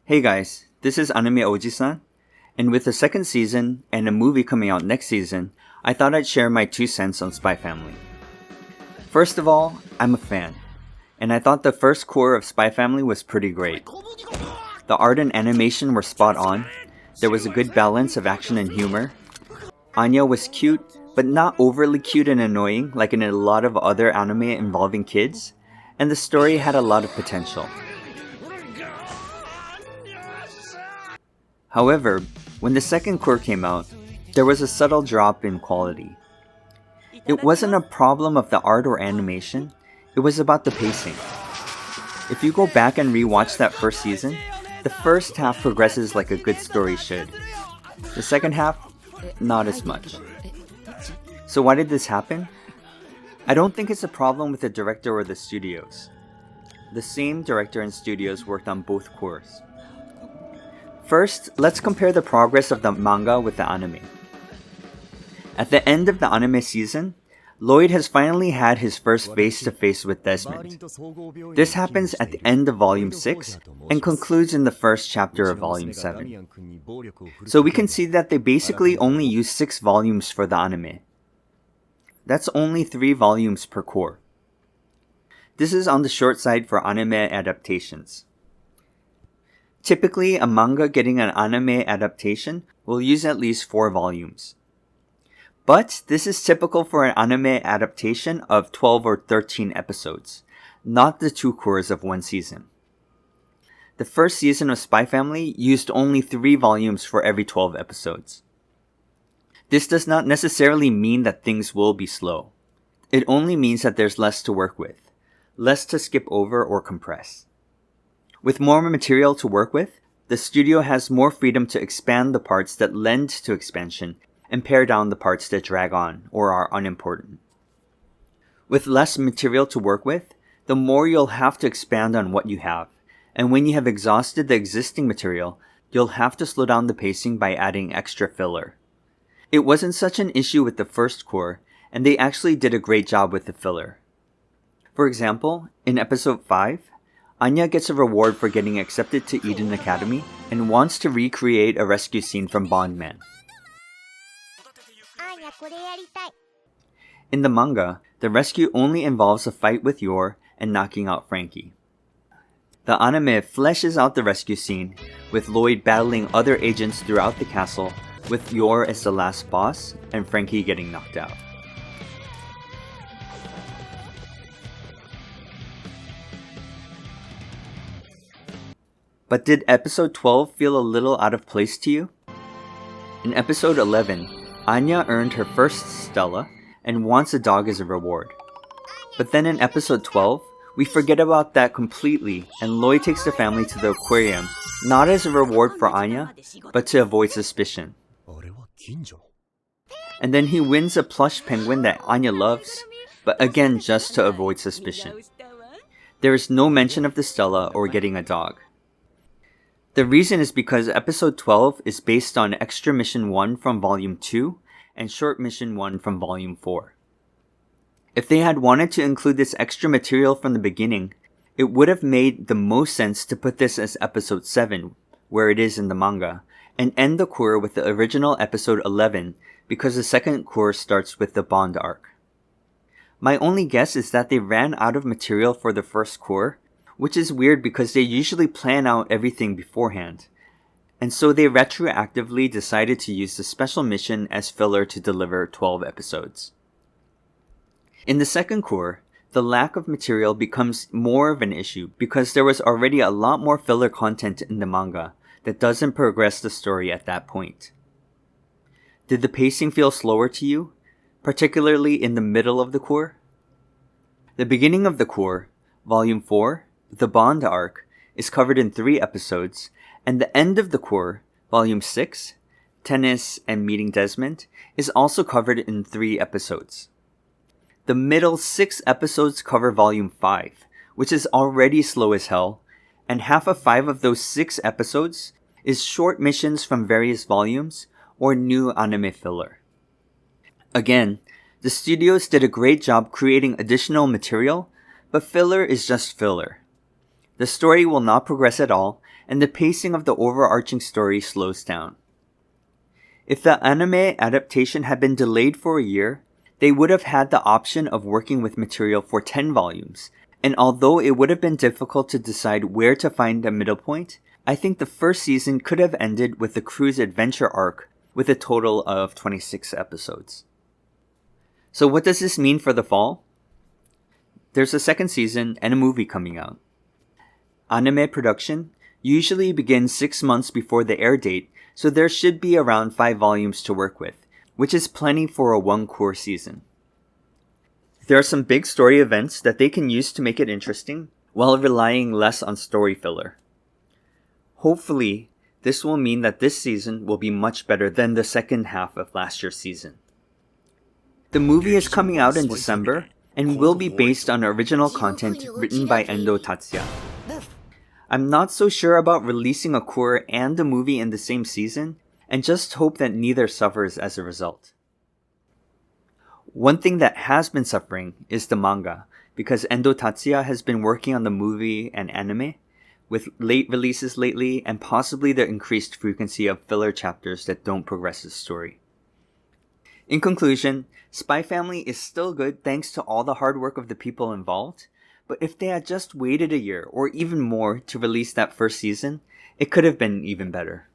Hey guys, this is Anime Oji-san, and with the second season and a movie coming out next season, I thought I'd share my 2 cents on Spy Family. First of all, I'm a fan, and I thought the first core of Spy Family was pretty great. The art and animation were spot on, there was a good balance of action and humor. Anya was cute, but not overly cute and annoying like in a lot of other anime involving kids, and the story had a lot of potential. However, when the second core came out, there was a subtle drop in quality. It wasn't a problem of the art or animation, it was about the pacing. If you go back and rewatch that first season, the first half progresses like a good story should. The second half, not as much. So why did this happen? I don't think it's a problem with the director or the studios. The same director and studios worked on both cores. First, let's compare the progress of the manga with the anime. At the end of the anime season, Lloyd has finally had his first face-to-face with Desmond. This happens at the end of Volume 6 and concludes in the first chapter of Volume 7. So we can see that they basically only use 6 volumes for the anime. That's only 3 volumes per core. This is on the short side for anime adaptations. Typically, a manga getting an anime adaptation will use at least 4 volumes. But this is typical for an anime adaptation of 12 or 13 episodes, not the 2 cores of one season. The first season of Spy Family used only 3 volumes for every 12 episodes. This does not necessarily mean that things will be slow. It only means that there's less to work with, less to skip over or compress. With more material to work with, the studio has more freedom to expand the parts that lend to expansion and pare down the parts that drag on or are unimportant. With less material to work with, the more you'll have to expand on what you have, and when you have exhausted the existing material, you'll have to slow down the pacing by adding extra filler. It wasn't such an issue with the first core, and they actually did a great job with the filler. For example, in episode 5, Anya gets a reward for getting accepted to Eden Academy and wants to recreate a rescue scene from Bondman. In the manga, the rescue only involves a fight with Yor and knocking out Frankie. The anime fleshes out the rescue scene, with Lloyd battling other agents throughout the castle, with Yor as the last boss and Frankie getting knocked out. But did episode 12 feel a little out of place to you? In episode 11, Anya earned her first Stella and wants a dog as a reward. But then in episode 12, we forget about that completely and Lloyd takes the family to the aquarium, not as a reward for Anya, but to avoid suspicion. And then he wins a plush penguin that Anya loves, but again just to avoid suspicion. There is no mention of the Stella or getting a dog. The reason is because episode 12 is based on Extra Mission 1 from Volume 2 and Short Mission 1 from Volume 4. If they had wanted to include this extra material from the beginning, it would have made the most sense to put this as episode 7, where it is in the manga, and end the core with the original episode 11 because the second core starts with the Bond arc. My only guess is that they ran out of material for the first core, which is weird because they usually plan out everything beforehand, and so they retroactively decided to use the special mission as filler to deliver 12 episodes. In the second core, the lack of material becomes more of an issue because there was already a lot more filler content in the manga that doesn't progress the story at that point. Did the pacing feel slower to you, particularly in the middle of the core? The beginning of the core, Volume 4, the Bond arc, is covered in 3 episodes, and the end of the core, Volume 6, Tennis and Meeting Desmond, is also covered in 3 episodes. The middle 6 episodes cover Volume 5, which is already slow as hell, and half of 5 of those 6 episodes is short missions from various volumes or new anime filler. Again, the studios did a great job creating additional material, but filler is just filler. The story will not progress at all, and the pacing of the overarching story slows down. If the anime adaptation had been delayed for a year, they would have had the option of working with material for 10 volumes, and although it would have been difficult to decide where to find a middle point, I think the first season could have ended with the crew's adventure arc with a total of 26 episodes. So what does this mean for the fall? There's a second season and a movie coming out. Anime production usually begins 6 months before the air date, so there should be around 5 volumes to work with, which is plenty for a one-cour season. There are some big story events that they can use to make it interesting, while relying less on story filler. Hopefully, this will mean that this season will be much better than the second half of last year's season. The movie is coming out in December, and will be based on original content written by Endo Tatsuya. I'm not so sure about releasing a cour and a movie in the same season, and just hope that neither suffers as a result. One thing that has been suffering is the manga, because Endo Tatsuya has been working on the movie and anime, with late releases lately and possibly the increased frequency of filler chapters that don't progress the story. In conclusion, Spy Family is still good thanks to all the hard work of the people involved, but if they had just waited a year or even more to release that first season, it could have been even better.